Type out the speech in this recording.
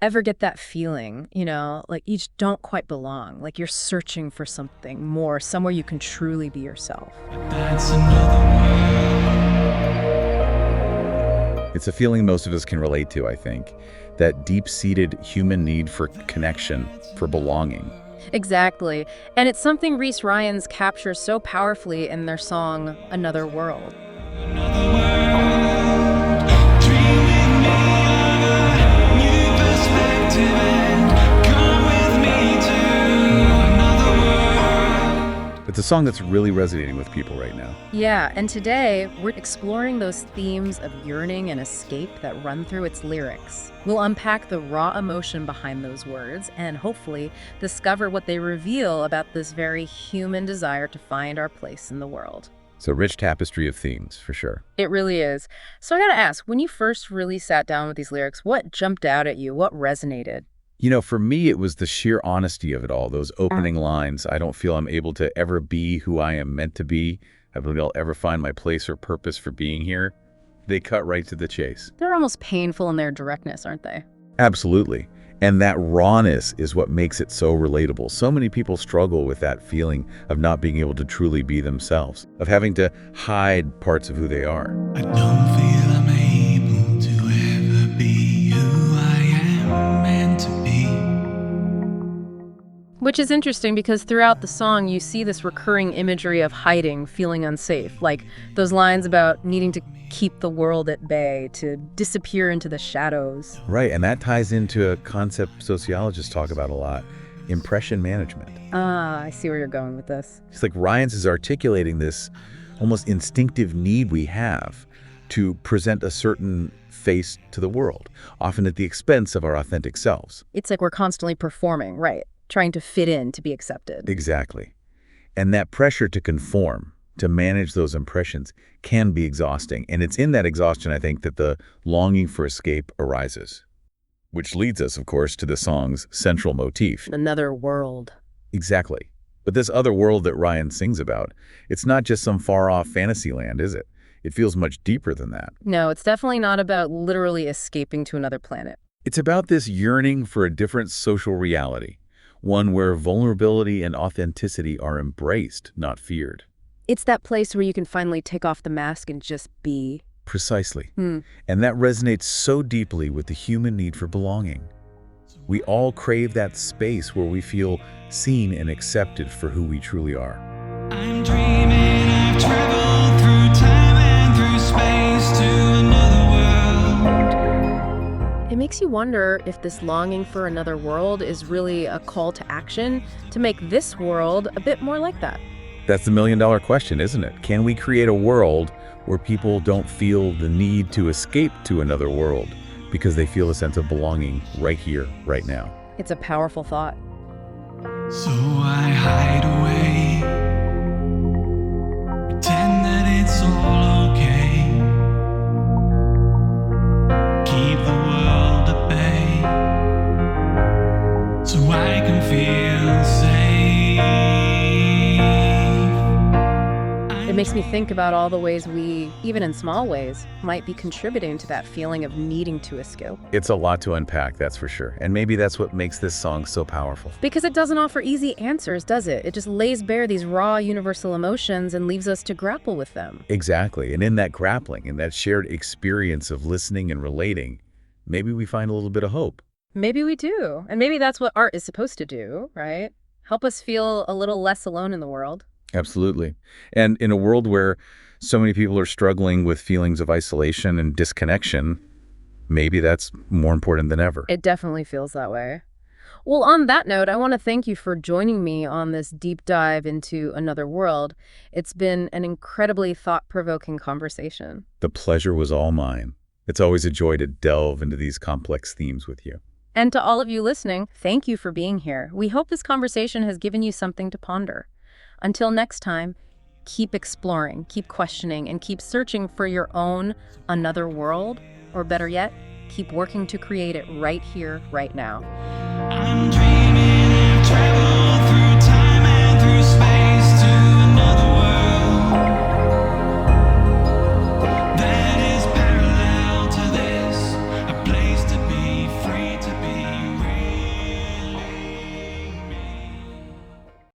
Ever get that feeling, like you just don't quite belong, like you're searching for something more, somewhere you can truly be yourself? That's another It's a feeling most of us can relate to, I think. That deep-seated human need for connection, for belonging. Exactly. And it's something Reece Ryans captures so powerfully in their song, Another World. world. Dream with me of a new perspective and come with me to another world. It's a song that's really resonating with people right now. Yeah, and today we're exploring those themes of yearning and escape that run through its lyrics. We'll unpack the raw emotion behind those words and hopefully discover what they reveal about this very human desire to find our place in the world. It's a rich tapestry of themes, for sure. It really is. So I gotta ask, when you first really sat down with these lyrics, what jumped out at you? What resonated? For me, it was the sheer honesty of it all, those opening lines. I don't feel I'm able to ever be who I am meant to be. I believe I'll ever find my place or purpose for being here. They cut right to the chase. They're almost painful in their directness, aren't they? Absolutely. And that rawness is what makes it so relatable. So many people struggle with that feeling of not being able to truly be themselves, of having to hide parts of who they are. I don't feel I'm able to ever be who I am meant to be. Which is interesting because throughout the song, you see this recurring imagery of hiding, feeling unsafe, like those lines about needing to keep the world at bay, to disappear into the shadows. Right, and that ties into a concept sociologists talk about a lot, impression management. Ah, I see where you're going with this. It's like Ryans is articulating this almost instinctive need we have to present a certain face to the world, often at the expense of our authentic selves. It's like we're constantly performing, right? Trying to fit in, to be accepted. Exactly. And that pressure to conform, to manage those impressions, can be exhausting. And it's in that exhaustion, I think, that the longing for escape arises. Which leads us, of course, to the song's central motif. Another world. Exactly. But this other world that Ryan sings about, it's not just some far-off fantasy land, is it? It feels much deeper than that. No, it's definitely not about literally escaping to another planet. It's about this yearning for a different social reality, one where vulnerability and authenticity are embraced, not feared. It's that place where you can finally take off the mask and just be. Precisely. And that resonates so deeply with the human need for belonging. We all crave that space where we feel seen and accepted for who we truly are. I'm dreaming I've traveled through time and through space to another world. It makes you wonder if this longing for another world is really a call to action to make this world a bit more like that. That's the million-dollar question, isn't it? Can we create a world where people don't feel the need to escape to another world because they feel a sense of belonging right here, right now? It's a powerful thought. So I hide away, pretend that it's all okay, keep the world at bay, so I can feel safe. It makes me think about all the ways we, even in small ways, might be contributing to that feeling of needing to escape. It's a lot to unpack, that's for sure. And maybe that's what makes this song so powerful. Because it doesn't offer easy answers, does it? It just lays bare these raw, universal emotions and leaves us to grapple with them. Exactly. And in that grappling, in that shared experience of listening and relating, maybe we find a little bit of hope. Maybe we do. And maybe that's what art is supposed to do, right? Help us feel a little less alone in the world. Absolutely. And in a world where so many people are struggling with feelings of isolation and disconnection, maybe that's more important than ever. It definitely feels that way. Well, on that note, I want to thank you for joining me on this deep dive into Another World. It's been an incredibly thought-provoking conversation. The pleasure was all mine. It's always a joy to delve into these complex themes with you. And to all of you listening, thank you for being here. We hope this conversation has given you something to ponder. Until next time, keep exploring, keep questioning, and keep searching for your own another world, or better yet, keep working to create it right here, right now. I'm dreaming I've traveled